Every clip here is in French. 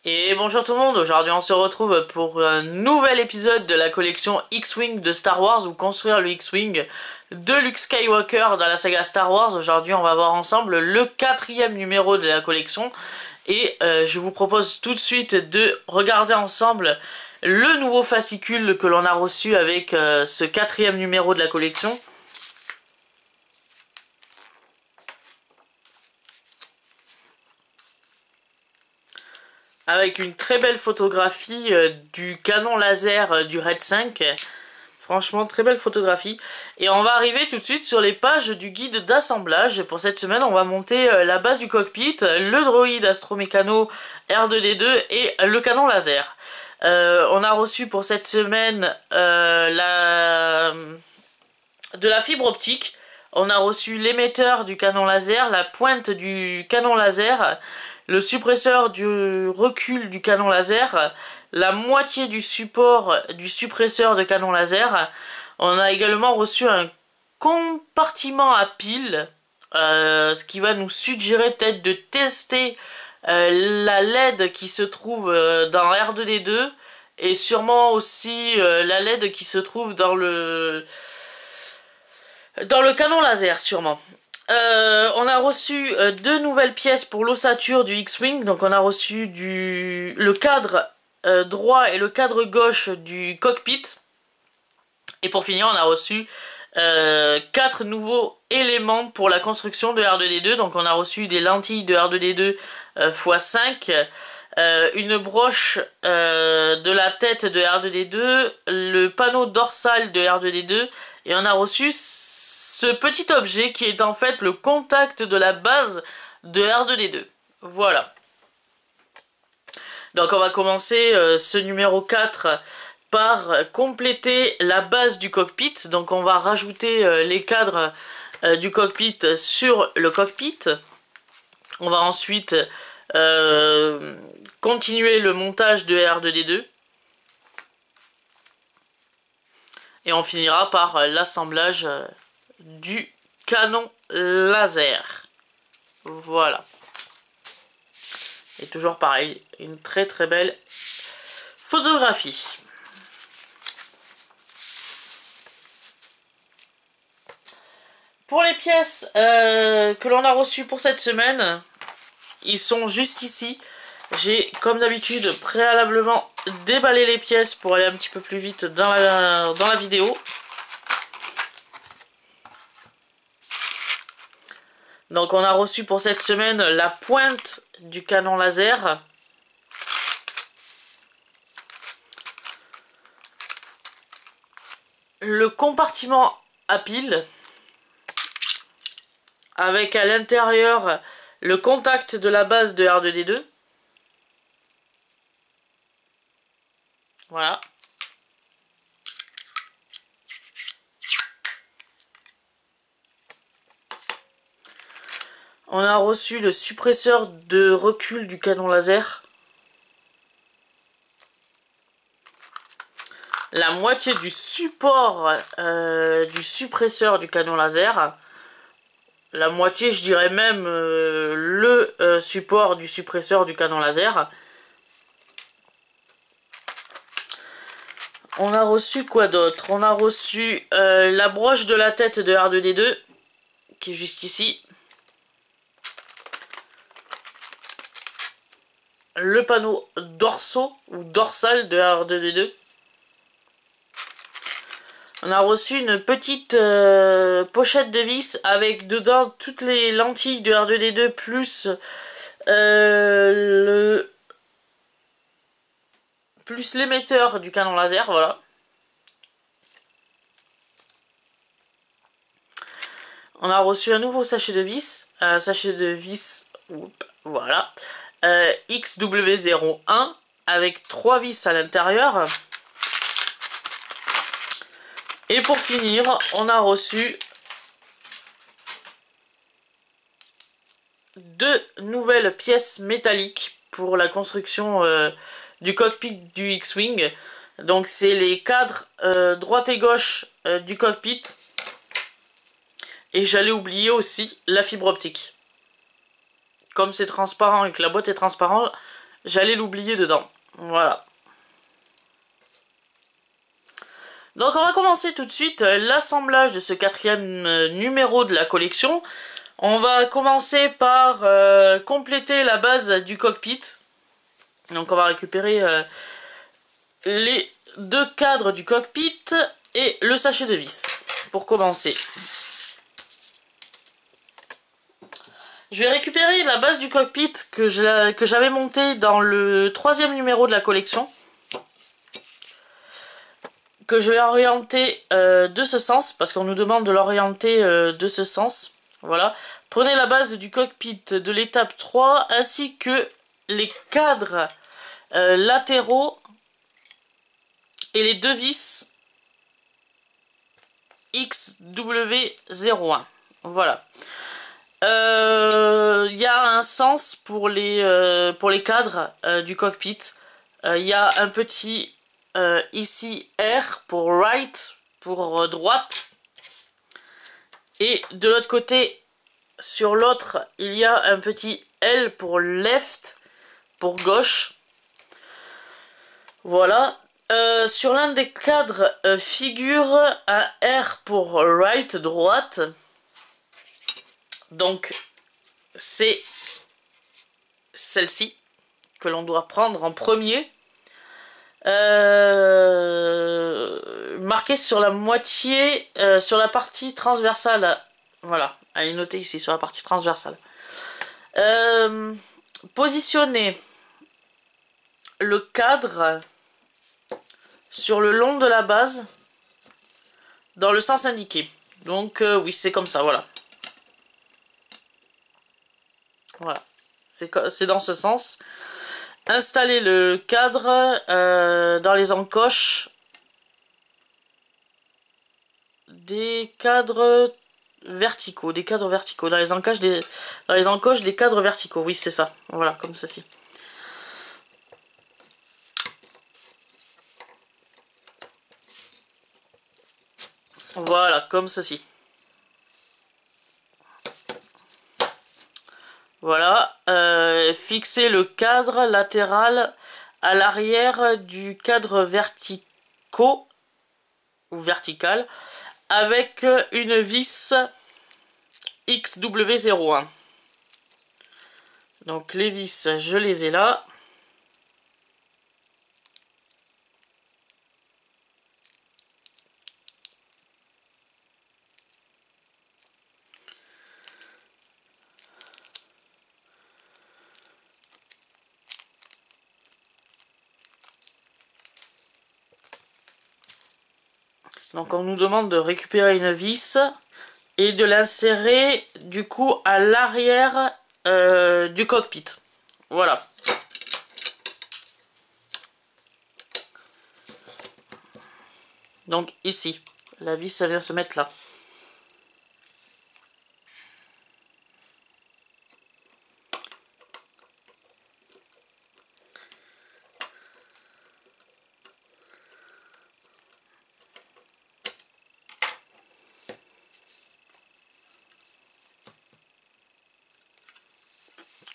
Et bonjour tout le monde, aujourd'hui on se retrouve pour un nouvel épisode de la collection X-Wing de Star Wars ou construire le X-Wing de Luke Skywalker dans la saga Star Wars. Aujourd'hui on va voir ensemble le 4e numéro de la collection et je vous propose tout de suite de regarder ensemble le nouveau fascicule que l'on a reçu avec ce 4e numéro de la collection. Avec une très belle photographie du canon laser du Red 5. Franchement, très belle photographie. Et on va arriver tout de suite sur les pages du guide d'assemblage. Pour cette semaine, on va monter la base du cockpit, le droïde astromécano R2D2 et le canon laser. On a reçu pour cette semaine de la fibre optique. On a reçu l'émetteur du canon laser, la pointe du canon laser, le suppresseur du recul du canon laser, la moitié du support du suppresseur de canon laser. On a également reçu un compartiment à piles, ce qui va nous suggérer peut-être de tester la LED qui se trouve dans R2D2 et sûrement aussi la LED qui se trouve dans le canon laser sûrement. On a reçu deux nouvelles pièces pour l'ossature du X-Wing. Donc on a reçu le cadre droit et le cadre gauche du cockpit. Et pour finir, on a reçu 4 nouveaux éléments pour la construction de R2D2. Donc on a reçu des lentilles de R2D2 x5, une broche de la tête de R2D2, le panneau dorsal de R2D2, et on a reçu ce petit objet qui est en fait le contact de la base de R2D2. Voilà. Donc on va commencer ce numéro 4 par compléter la base du cockpit. Donc on va rajouter les cadres du cockpit sur le cockpit. On va ensuite continuer le montage de R2D2. Et on finira par l'assemblage du canon laser. Voilà. Et toujours pareil, une très très belle photographie. Pour les pièces que l'on a reçues pour cette semaine, ils sont juste ici. J'ai, comme d'habitude, préalablement déballé les pièces pour aller un petit peu plus vite dans la vidéo. Donc on a reçu pour cette semaine la pointe du canon laser. Le compartiment à piles. Avec à l'intérieur le contact de la base de R2D2. Voilà. On a reçu le suppresseur de recul du canon laser. La moitié du support du suppresseur du canon laser. La moitié, je dirais même le support du suppresseur du canon laser. On a reçu quoi d'autre? On a reçu la broche de la tête de R2D2, qui est juste ici. Le panneau dorsal de R2D2. On a reçu une petite pochette de vis avec dedans toutes les lentilles de R2D2 plus l'émetteur du canon laser, voilà. On a reçu un nouveau sachet de vis, voilà, XW01 avec 3 vis à l'intérieur. Et pour finir, on a reçu 2 nouvelles pièces métalliques pour la construction du cockpit du X-Wing. Donc c'est les cadres droite et gauche du cockpit. Et j'allais oublier aussi la fibre optique. Comme c'est transparent et que la boîte est transparente, j'allais l'oublier dedans. Voilà. Donc on va commencer tout de suite l'assemblage de ce 4e numéro de la collection. On va commencer par compléter la base du cockpit. Donc on va récupérer les 2 cadres du cockpit et le sachet de vis pour commencer. Je vais récupérer la base du cockpit que j'avais montée dans le 3e numéro de la collection. Que je vais orienter de ce sens, parce qu'on nous demande de l'orienter de ce sens. Voilà. Prenez la base du cockpit de l'étape 3, ainsi que les cadres latéraux et les 2 vis XW01. Voilà. Il y a un sens pour les cadres du cockpit. Il y a un petit ici R pour right, pour droite. Et de l'autre côté, sur l'autre, il y a un petit L pour left, pour gauche. Voilà. Sur l'un des cadres figure un R pour right, droite. Donc, c'est celle-ci que l'on doit prendre en premier. Marqué sur la moitié, sur la partie transversale. Voilà, elle est notée ici sur la partie transversale. Positionnez le cadre sur le long de la base dans le sens indiqué. Donc oui, c'est comme ça, voilà. Voilà, c'est dans ce sens. Installez le cadre dans les encoches des cadres verticaux. Dans les encoches des cadres verticaux. Oui, c'est ça. Voilà, comme ceci. Voilà, comme ceci. Voilà, fixez le cadre latéral à l'arrière du cadre vertical avec une vis XW01. Donc les vis, je les ai là. Donc on nous demande de récupérer une vis et de l'insérer du coup à l'arrière du cockpit. Voilà. Donc ici, la vis elle vient se mettre là.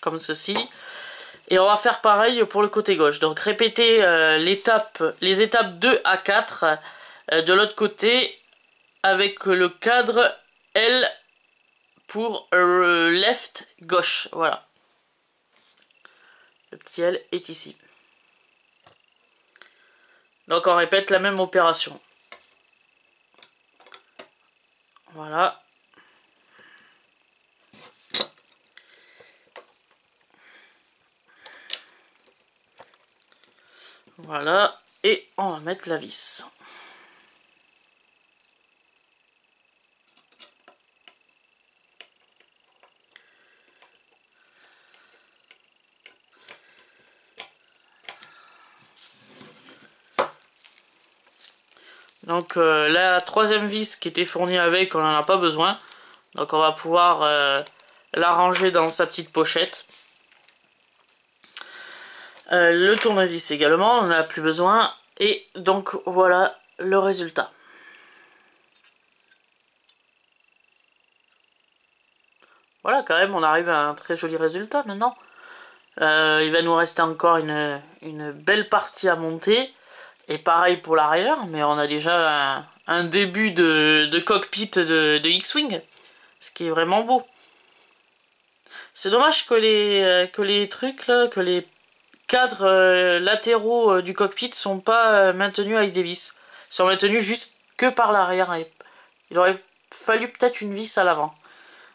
Comme ceci. Et on va faire pareil pour le côté gauche. Donc répétez les étapes 2 à 4 de l'autre côté avec le cadre L pour left gauche. Voilà. Le petit L est ici. Donc on répète la même opération. Voilà. Voilà, et on va mettre la vis. Donc la troisième vis qui était fournie avec, on n'en a pas besoin. Donc on va pouvoir la ranger dans sa petite pochette. Le tournevis également, on n'en a plus besoin. Et donc voilà le résultat. Voilà, quand même, on arrive à un très joli résultat maintenant. Il va nous rester encore une belle partie à monter. Et pareil pour l'arrière, mais on a déjà un début de cockpit de X-Wing. Ce qui est vraiment beau. C'est dommage que les trucs là, que les cadres latéraux du cockpit sont pas maintenus avec des vis. Ils sont maintenus juste que par l'arrière. Il aurait fallu peut-être une vis à l'avant.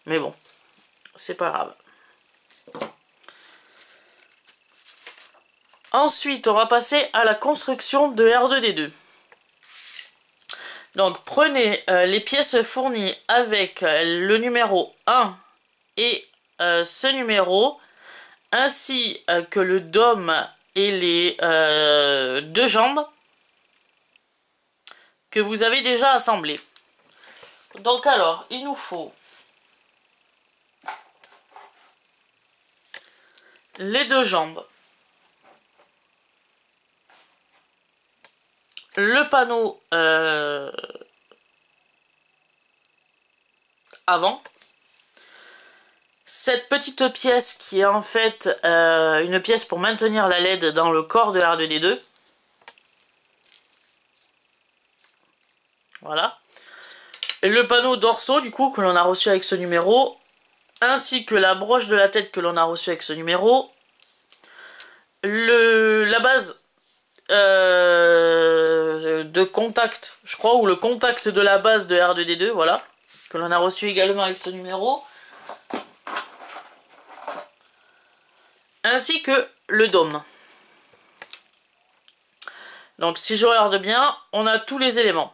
Mais bon, c'est pas grave. Ensuite, on va passer à la construction de R2-D2. Donc, prenez les pièces fournies avec le numéro 1 et ce numéro, ainsi que le dôme et les deux jambes que vous avez déjà assemblés. Donc alors, il nous faut les deux jambes, le panneau avant, cette petite pièce qui est en fait une pièce pour maintenir la LED dans le corps de R2-D2. Voilà. Et le panneau dorsaux du coup que l'on a reçu avec ce numéro, ainsi que la broche de la tête que l'on a reçue avec ce numéro, la base de contact, je crois, ou le contact de la base de R2-D2, voilà, que l'on a reçu également avec ce numéro, ainsi que le dôme. Donc si je regarde bien, on a tous les éléments.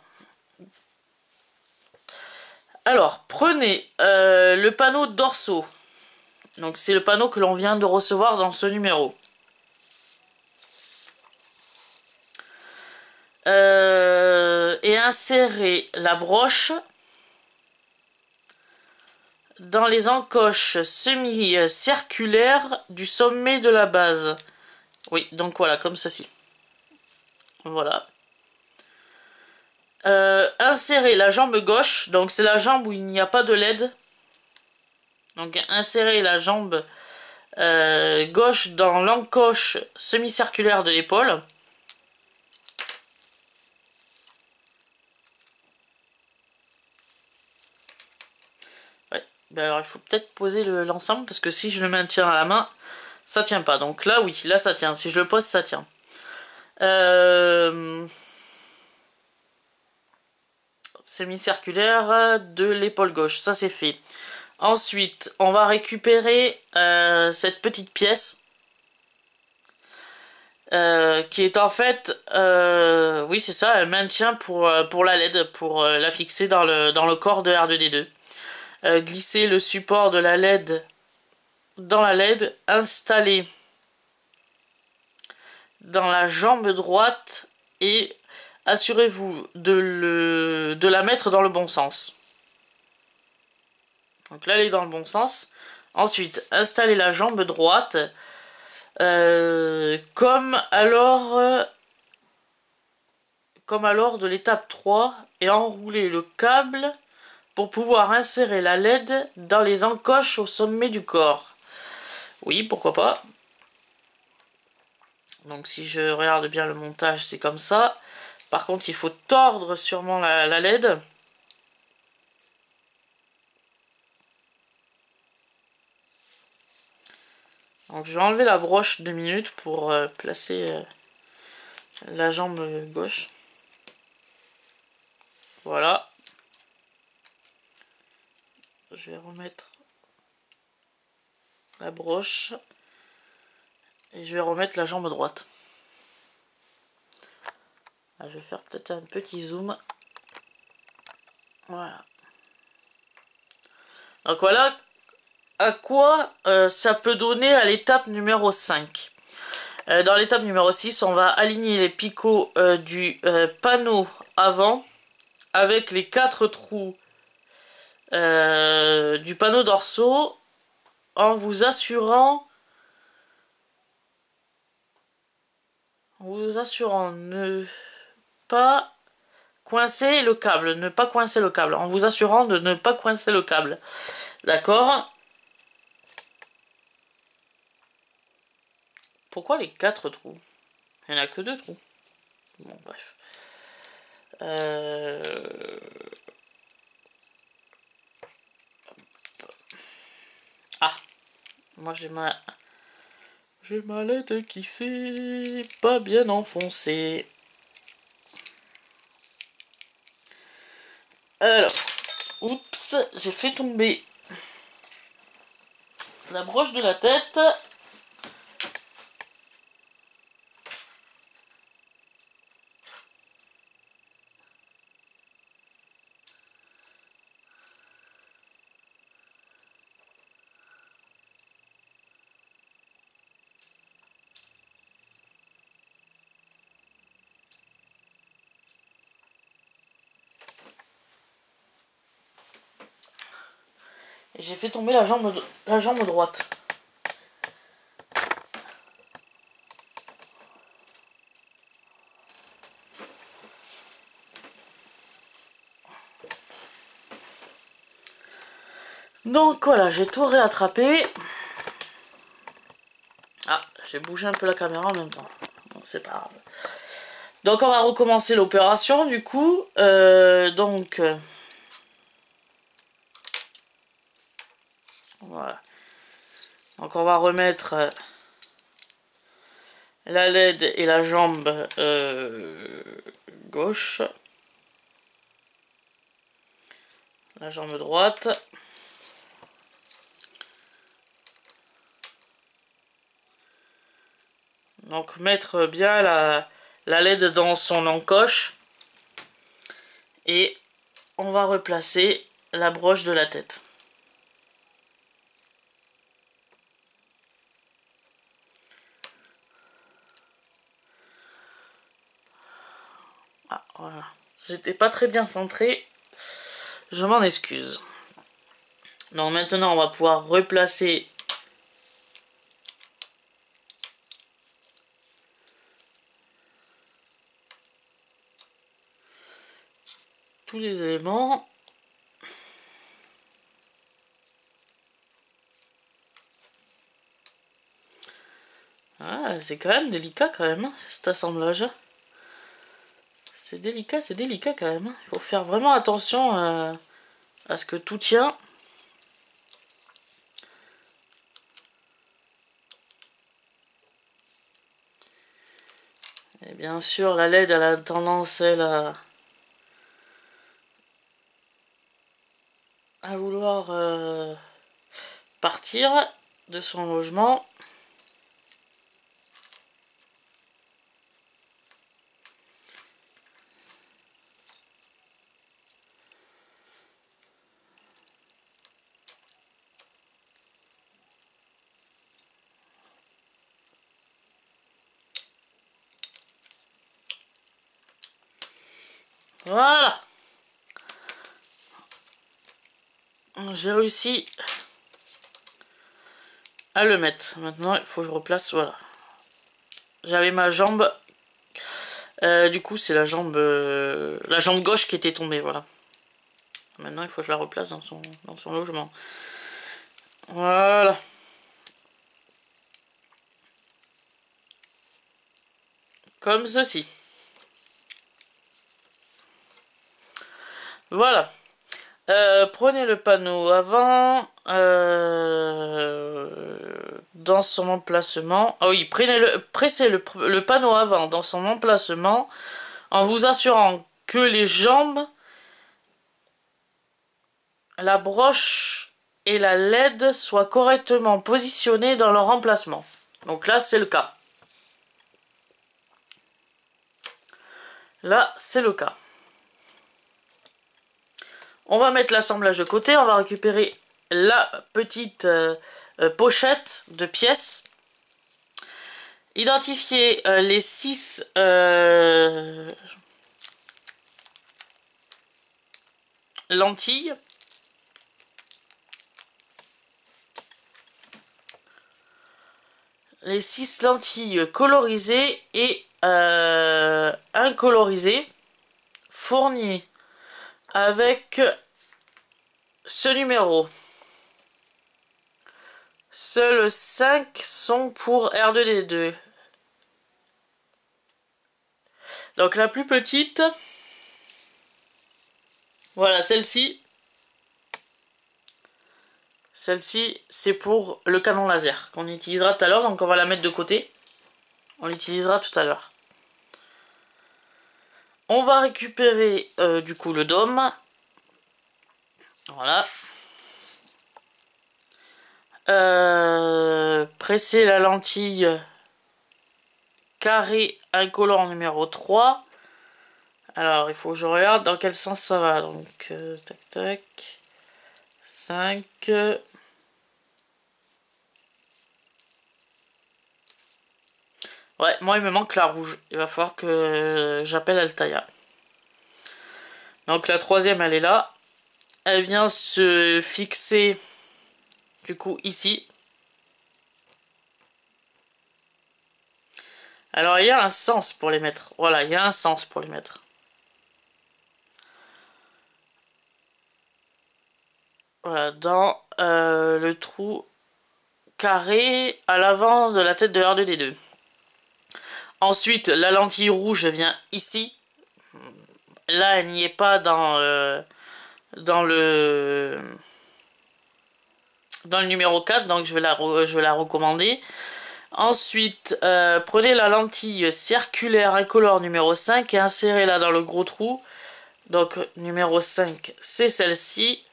Alors, prenez le panneau dorsaux. Donc c'est le panneau que l'on vient de recevoir dans ce numéro. Et insérez la broche dans les encoches semi-circulaires du sommet de la base. Oui, donc voilà, comme ceci. Voilà. Insérez la jambe gauche, donc c'est la jambe où il n'y a pas de LED. Donc insérez la jambe gauche dans l'encoche semi-circulaire de l'épaule. Ouais, ben alors il faut peut-être poser l'ensemble parce que si je le maintiens à la main, ça tient pas. Donc là oui, là ça tient. Si je le pose, ça tient. Semi-circulaire de l'épaule gauche, ça c'est fait. Ensuite, on va récupérer cette petite pièce qui est en fait, oui c'est ça, un maintien pour la LED, pour la fixer dans le corps de R2-D2. Glisser le support de la LED dans la LED, installer dans la jambe droite et assurez-vous de la mettre dans le bon sens. Donc là, elle est dans le bon sens. Ensuite, installez la jambe droite comme à l'or de l'étape 3 et enroulez le câble pour pouvoir insérer la LED dans les encoches au sommet du corps. Oui, pourquoi pas. Donc si je regarde bien le montage, c'est comme ça. Par contre, il faut tordre sûrement la LED. Donc je vais enlever la broche 2 minutes pour placer la jambe gauche. Voilà. Je vais remettre la broche. Et je vais remettre la jambe droite. Là, je vais faire peut-être un petit zoom. Voilà. Donc voilà à quoi ça peut donner à l'étape numéro 5. Dans l'étape numéro 6, on va aligner les picots du panneau avant avec les 4 trous du panneau dorsaux en vous assurant ne pas coincer le câble, en vous assurant de ne pas coincer le câble. D'accord ? Pourquoi les 4 trous? Il n'y en a que 2 trous. Bon, bref. Ah, moi j'ai ma lettre qui s'est pas bien enfoncée. Alors, oups, j'ai fait tomber la broche de la tête. Et j'ai fait tomber la jambe droite. Donc voilà, j'ai tout réattrapé. Ah, j'ai bougé un peu la caméra en même temps. Bon, c'est pas grave. Donc on va recommencer l'opération du coup. Voilà. Donc on va remettre la LED et la jambe gauche. La jambe droite. Donc mettre bien la LED dans son encoche. Et on va replacer la broche de la tête. Ah, voilà. J'étais pas très bien centré. Je m'en excuse. Donc maintenant, on va pouvoir replacer tous les éléments. Ah, c'est quand même délicat quand même, hein, cet assemblage. C'est délicat quand même. Il faut faire vraiment attention à ce que tout tient. Et bien sûr, la LED, elle a tendance, elle, à vouloir partir de son logement. Voilà. J'ai réussi à le mettre. Maintenant, il faut que je replace, voilà. J'avais ma jambe. Du coup, c'est la jambe gauche qui était tombée, voilà. Maintenant, il faut que je la replace dans son logement. Voilà. Comme ceci. Voilà. Prenez le panneau avant dans son emplacement. Ah oui, pressez le panneau avant dans son emplacement en vous assurant que les jambes, la broche et la LED soient correctement positionnées dans leur emplacement. Donc là, c'est le cas. Là, c'est le cas. On va mettre l'assemblage de côté, on va récupérer la petite pochette de pièces. Identifier les 6 lentilles. Les 6 lentilles colorisées et incolorisées, fournies avec ce numéro. Seuls 5 sont pour R2D2. Donc la plus petite, voilà, celle-ci. Celle-ci, c'est pour le canon laser qu'on utilisera tout à l'heure. Donc on va la mettre de côté. On l'utilisera tout à l'heure. On va récupérer du coup le dôme. Voilà. Presser la lentille carré incolore numéro 3. Alors il faut que je regarde dans quel sens ça va. Donc tac tac. 5. Ouais, moi il me manque la rouge. Il va falloir que j'appelle Altaïa. Donc la troisième elle est là. Elle vient se fixer du coup ici. Alors il y a un sens pour les mettre. Voilà, il y a un sens pour les mettre. Voilà, dans le trou carré à l'avant de la tête de R2D2. Ensuite, la lentille rouge vient ici. Là, elle n'y est pas dans le numéro 4, donc je vais la recommander. Ensuite, prenez la lentille circulaire incolore numéro 5 et insérez-la dans le gros trou. Donc, numéro 5, c'est celle-ci.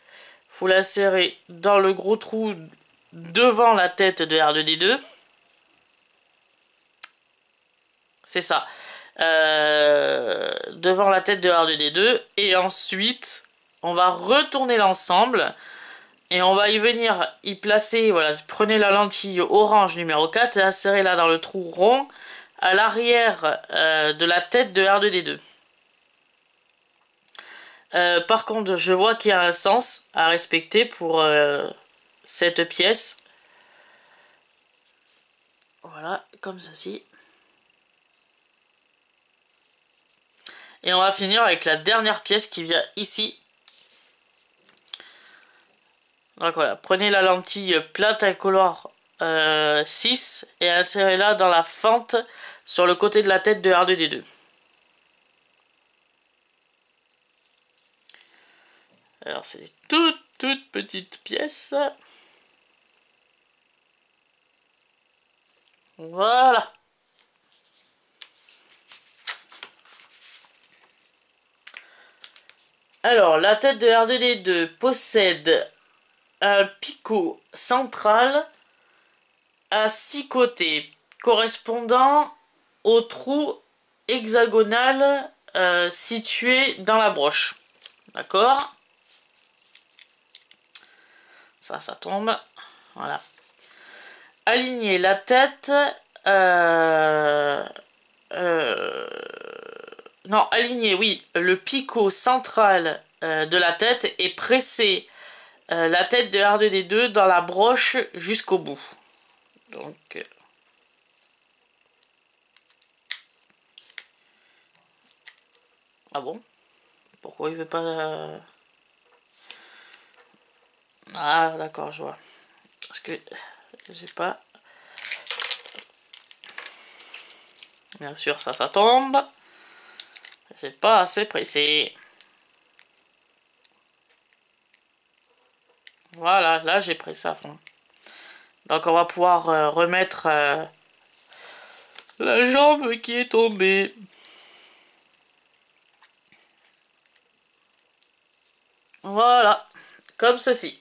Vous l'insérez dans le gros trou devant la tête de R2D2. C'est ça. Devant la tête de R2D2. Et ensuite, on va retourner l'ensemble. Et on va y venir y placer, voilà, prenez la lentille orange numéro 4 et insérez-la dans le trou rond à l'arrière de la tête de R2D2. Par contre, je vois qu'il y a un sens à respecter pour cette pièce. Voilà, comme ceci. Et on va finir avec la dernière pièce qui vient ici. Donc voilà, prenez la lentille plate incolore 6 et insérez-la dans la fente sur le côté de la tête de R2D2. Alors c'est des toutes petites pièces. Voilà. Alors la tête de R2D2 possède un picot central à 6 côtés, correspondant au trou hexagonal situé dans la broche. D'accord? Ça tombe. Voilà. Alignez la tête. Non, alignez, oui, le picot central de la tête et pressez la tête de R2D2 dans la broche jusqu'au bout. Donc... Ah bon? Pourquoi il veut pas... Ah d'accord, je vois. Parce que j'ai pas... Bien sûr, ça tombe. J'ai pas assez pressé. Voilà, là j'ai pressé à fond. Donc on va pouvoir remettre la jambe qui est tombée. Voilà, comme ceci.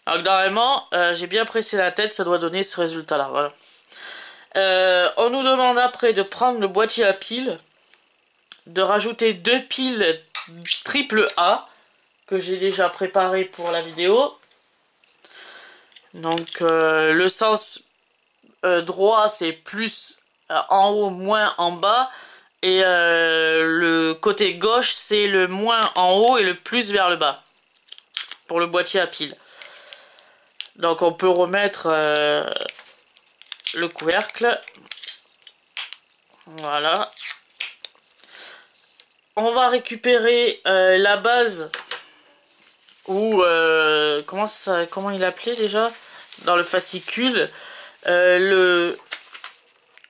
Donc normalement, j'ai bien pressé la tête, ça doit donner ce résultat-là. Voilà. On nous demande après de prendre le boîtier à piles, de rajouter 2 piles triple A que j'ai déjà préparé pour la vidéo. Donc le sens droit c'est plus en haut, moins en bas. Et le côté gauche c'est le moins en haut et le plus vers le bas. Pour le boîtier à piles. Donc on peut remettre le couvercle. Voilà. On va récupérer la base ou comment il appelait déjà dans le fascicule le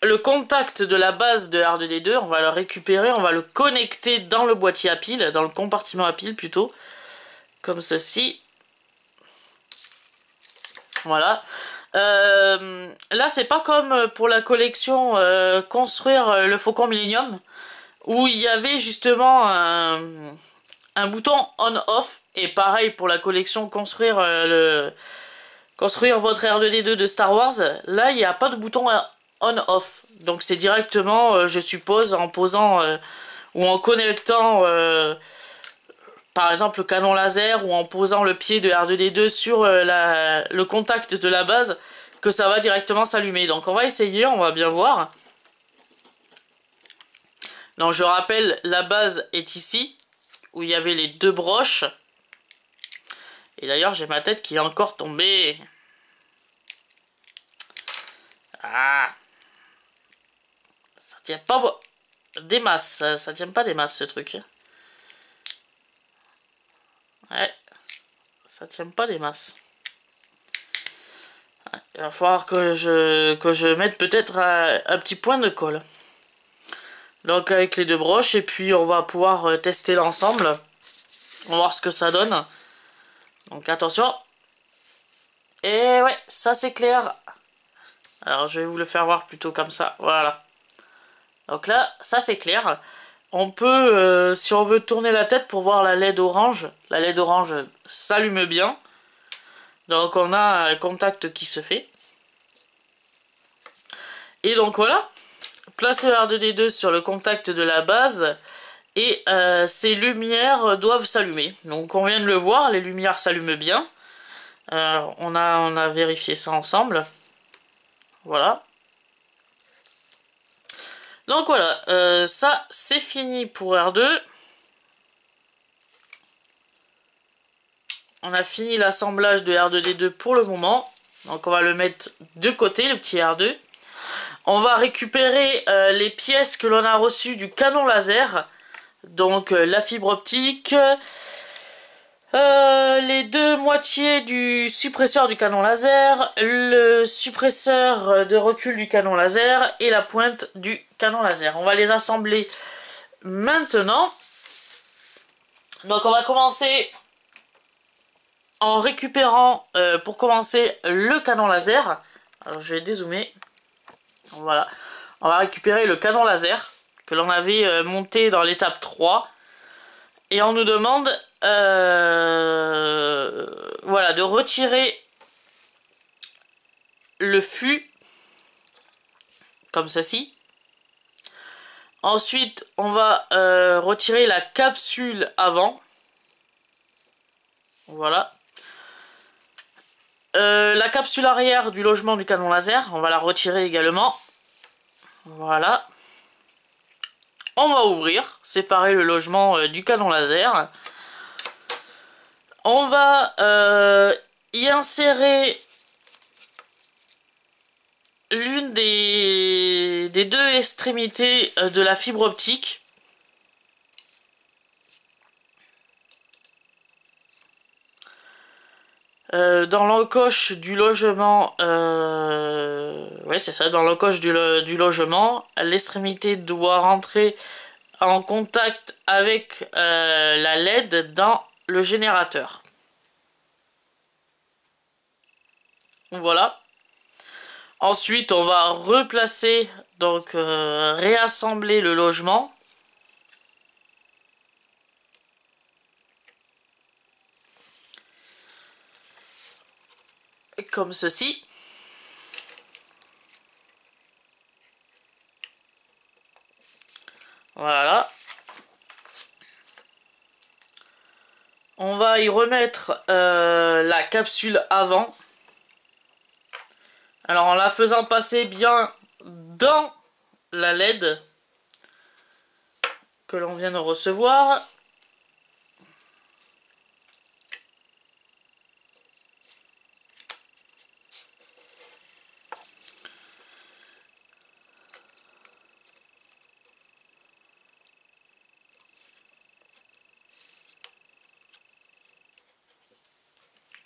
le contact de la base de R2D2, on va le récupérer, on va le connecter dans le boîtier à piles, dans le compartiment à piles plutôt, comme ceci. Voilà. Là, c'est pas comme pour la collection construire le Faucon Millenium, où il y avait justement un bouton on-off, et pareil pour la collection construire construire votre R2D2 de Star Wars. Là, il n'y a pas de bouton on-off, donc c'est directement, je suppose, en posant ou en connectant par exemple le canon laser, ou en posant le pied de R2D2 sur le contact de la base, que ça va directement s'allumer. Donc on va essayer, on va bien voir. Donc je rappelle, la base est ici, où il y avait les deux broches. Et d'ailleurs j'ai ma tête qui est encore tombée. Ah, ça tient pas des masses, ça tient pas des masses ce truc. Ouais, ça tient pas des masses. Ouais, il va falloir que je mette peut-être un petit point de colle. Donc avec les deux broches, et puis on va pouvoir tester l'ensemble. On va voir ce que ça donne. Donc attention. Et ouais, ça c'est clair. Alors je vais vous le faire voir plutôt comme ça, voilà. Donc là, ça c'est clair. On peut, si on veut tourner la tête pour voir la LED orange s'allume bien. Donc on a un contact qui se fait. Et donc voilà. Placer R2D2 sur le contact de la base. Et ces lumières doivent s'allumer. Donc on vient de le voir, les lumières s'allument bien. On a vérifié ça ensemble. Voilà. Donc voilà, ça c'est fini pour R2. On a fini l'assemblage de R2D2 pour le moment. Donc on va le mettre de côté, le petit R2. On va récupérer les pièces que l'on a reçues du canon laser. Donc la fibre optique, les deux moitiés du suppresseur du canon laser, le suppresseur de recul du canon laser et la pointe du canon laser. On va les assembler maintenant. Donc on va commencer en récupérant pour commencer le canon laser. Alors je vais dézoomer. Voilà. On va récupérer le canon laser que l'on avait monté dans l'étape 3. Et on nous demande voilà, de retirer le fût comme ceci. Ensuite, on va retirer la capsule avant. Voilà. La capsule arrière du logement du canon laser, on va la retirer également. Voilà. On va ouvrir, séparer le logement du canon laser. On va y insérer l'une des deux extrémités de la fibre optique. Dans l'encoche du logement, ouais c'est ça, dans l'encoche du logement, l'extrémité doit rentrer en contact avec la LED dans le générateur. Voilà. Ensuite, on va replacer, donc réassembler le logement. Comme ceci. Voilà. On va y remettre la capsule avant. Alors en la faisant passer bien dans la LED que l'on vient de recevoir.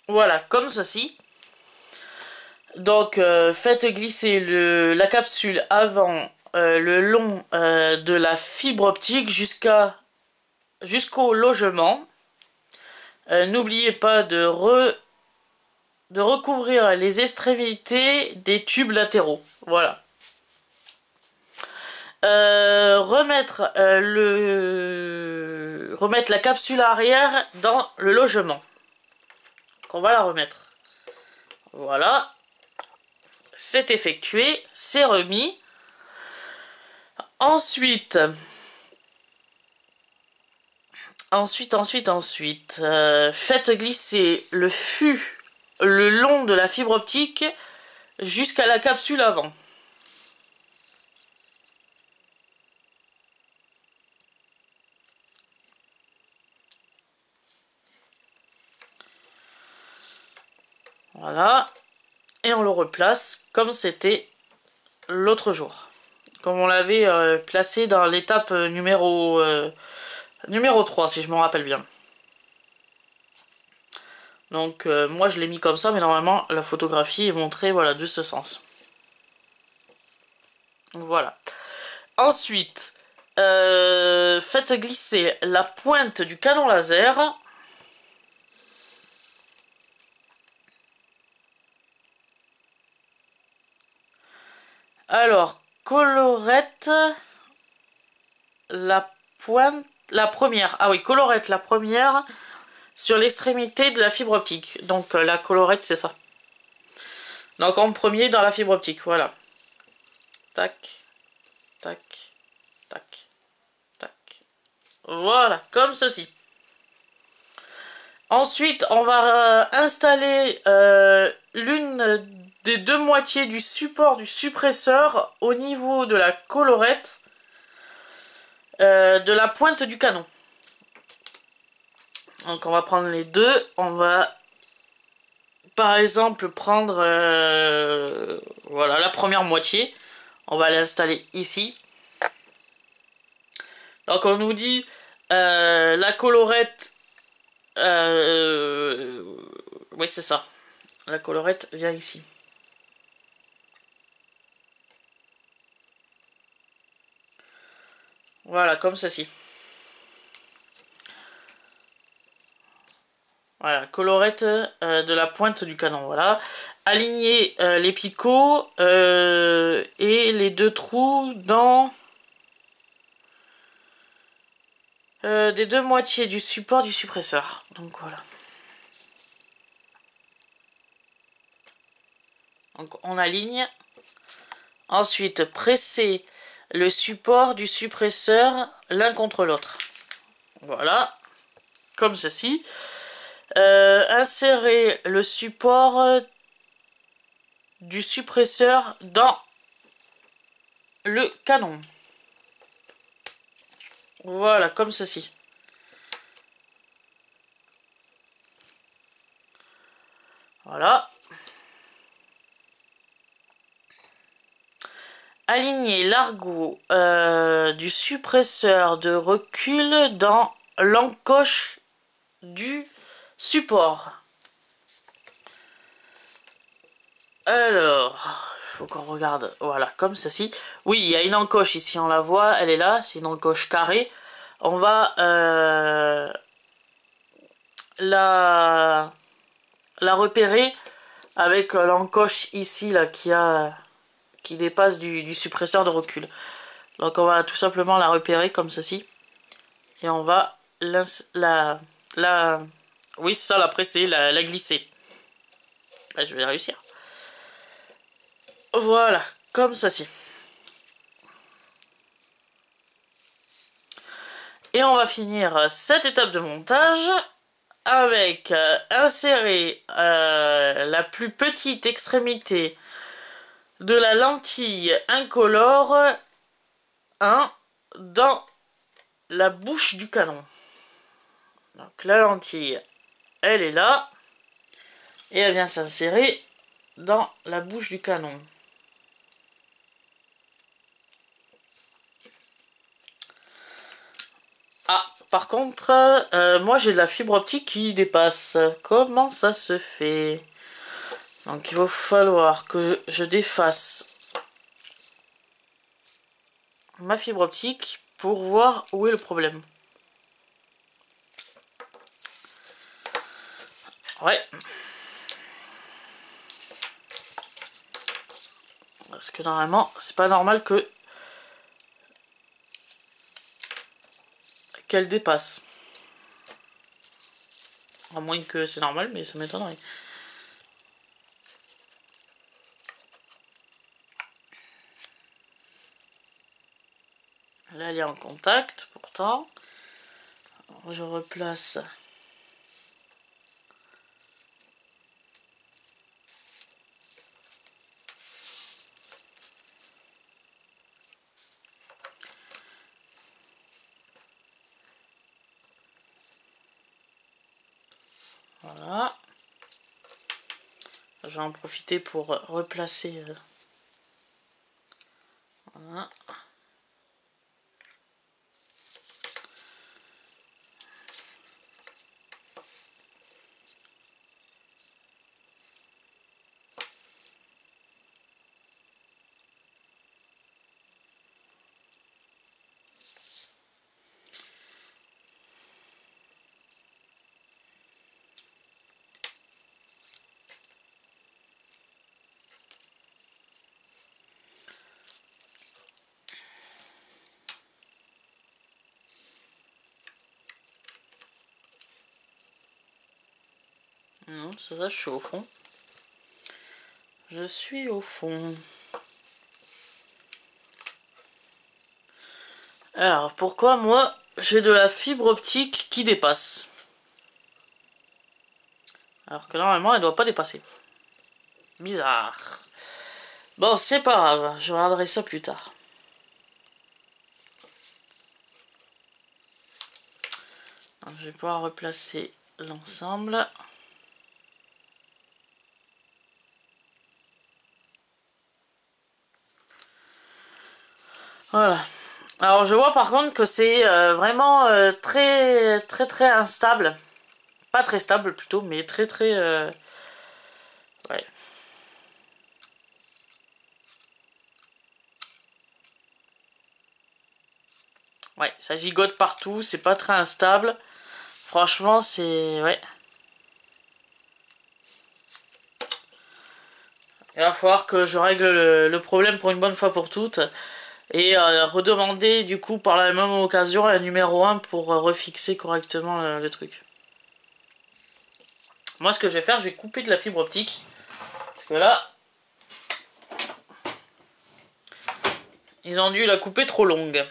Voilà, comme ceci. Donc faites glisser la capsule avant le long de la fibre optique jusqu'au logement. N'oubliez pas de recouvrir les extrémités des tubes latéraux. Voilà. Remettre la capsule arrière dans le logement. Donc on va la remettre. Voilà. C'est effectué, c'est remis. Ensuite, faites glisser le fût le long de la fibre optique jusqu'à la capsule avant. Voilà. Et on le replace comme c'était l'autre jour. Comme on l'avait placé dans l'étape numéro 3, si je me rappelle bien. Donc moi je l'ai mis comme ça, mais normalement la photographie est montrée voilà, de ce sens. Voilà. Ensuite, faites glisser la pointe du canon laser. Alors, colorette la pointe, la première. Ah oui, colorette la première sur l'extrémité de la fibre optique. Donc la colorette c'est ça. Donc en premier dans la fibre optique, voilà. Tac, tac, tac, tac. Voilà, comme ceci. Ensuite, on va installer l'une des deux moitiés du support du suppresseur au niveau de la colorette de la pointe du canon. Donc on va prendre les deux, on va par exemple prendre voilà, la première moitié, on va l'installer ici. Donc on nous dit la colorette, oui c'est ça, la colorette vient ici. Voilà, comme ceci. Voilà, colorette de la pointe du canon, voilà. Aligner les picots et les deux trous dans des deux moitiés du support du suppresseur. Donc voilà. Donc on aligne. Ensuite, presser le support du suppresseur l'un contre l'autre. Voilà, comme ceci. Insérer le support du suppresseur dans le canon. Voilà, comme ceci. Voilà. Aligner l'argot du suppresseur de recul dans l'encoche du support. Alors, il faut qu'on regarde, voilà, comme ceci. Oui, il y a une encoche ici, on la voit, elle est là, c'est une encoche carrée. On va la repérer avec l'encoche ici, là, qui dépasse du suppresseur de recul. Donc on va tout simplement la repérer comme ceci. Et on va oui, c'est ça, la presser, la glisser. Là, je vais réussir. Voilà, comme ceci. Et on va finir cette étape de montage avec insérer la plus petite extrémité de la lentille incolore dans la bouche du canon. Donc la lentille, elle est là, et elle vient s'insérer dans la bouche du canon. Ah, par contre, moi j'ai de la fibre optique qui dépasse. Comment ça se fait? Donc il va falloir que je défasse ma fibre optique pour voir où est le problème. Ouais. Parce que normalement, c'est pas normal que qu'elle dépasse. À moins que c'est normal, mais ça m'étonnerait. Là, elle est en contact, pourtant. Alors, je replace. Voilà. Je vais en profiter pour replacer. Voilà. Non, c'est ça, je suis au fond. Je suis au fond. Alors, pourquoi moi, j'ai de la fibre optique qui dépasse? Alors que normalement, elle doit pas dépasser. Bizarre. Bon, c'est pas grave, je regarderai ça plus tard. Alors, je vais pouvoir replacer l'ensemble. Voilà. Alors je vois par contre que c'est vraiment très instable. Pas très stable plutôt, mais très ouais. Ouais, ça gigote partout, c'est pas très instable. Franchement, c'est... ouais. Il va falloir que je règle le problème pour une bonne fois pour toutes. Et redemander du coup par la même occasion un numéro 1 pour refixer correctement le truc. Moi ce que je vais faire, je vais couper de la fibre optique. Parce que là, ils ont dû la couper trop longue.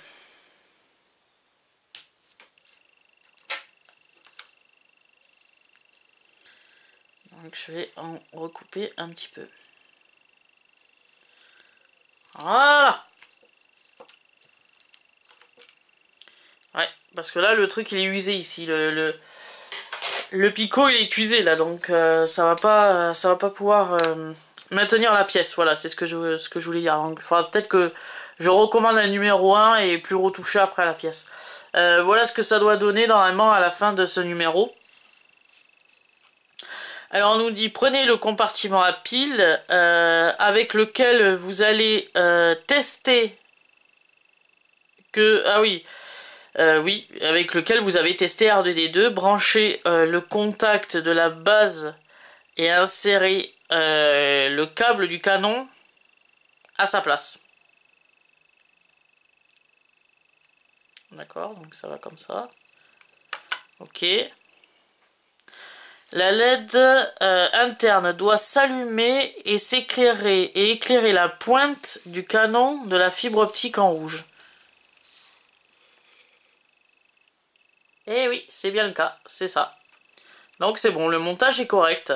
Donc je vais en recouper un petit peu. Voilà. Ouais, parce que là le truc il est usé ici. Le picot il est usé là, donc ça va pas pouvoir maintenir la pièce. Voilà, c'est ce que je voulais dire. Donc il faudra peut-être que je recommande un numéro 1 et plus retoucher après la pièce. Voilà ce que ça doit donner normalement à la fin de ce numéro. Alors on nous dit prenez le compartiment à pile avec lequel vous allez tester que... Ah oui, oui, avec lequel vous avez testé R2D2, branchez le contact de la base et insérez le câble du canon à sa place. D'accord, donc ça va comme ça. Ok. La LED interne doit s'allumer et s'éclairer et éclairer la pointe du canon de la fibre optique en rouge. Eh oui, c'est bien le cas, c'est ça. Donc c'est bon, le montage est correct.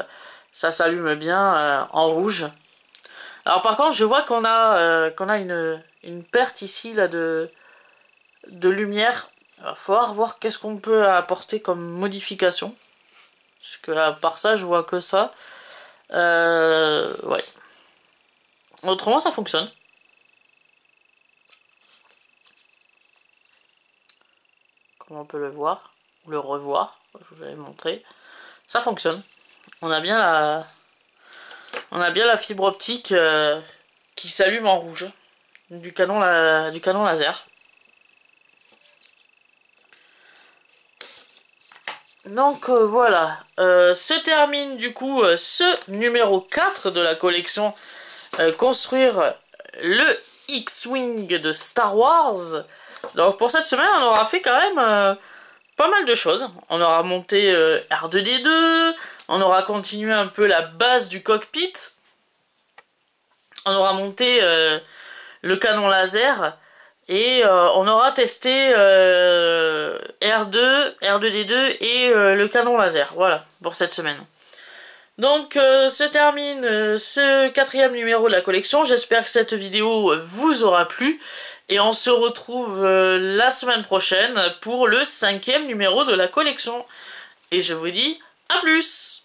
Ça s'allume bien en rouge. Alors par contre, je vois qu'on a une perte ici là de lumière. Il va falloir voir qu'est-ce qu'on peut apporter comme modification. Parce que à part ça, je vois que ça. Ouais. Autrement, ça fonctionne. Comme on peut le voir, ou le revoir, je vous avais montré. Ça fonctionne. On a bien On a bien la fibre optique qui s'allume en rouge du canon laser. Donc voilà, se termine du coup ce numéro 4 de la collection Construire le X-Wing de Star Wars. Donc pour cette semaine, on aura fait quand même pas mal de choses. On aura monté R2-D2, on aura continué un peu la base du cockpit, on aura monté le canon laser, et on aura testé R2D2 et le canon laser. Voilà, pour cette semaine. Donc, se termine ce 4e numéro de la collection. J'espère que cette vidéo vous aura plu. Et on se retrouve la semaine prochaine pour le 5e numéro de la collection. Et je vous dis à plus!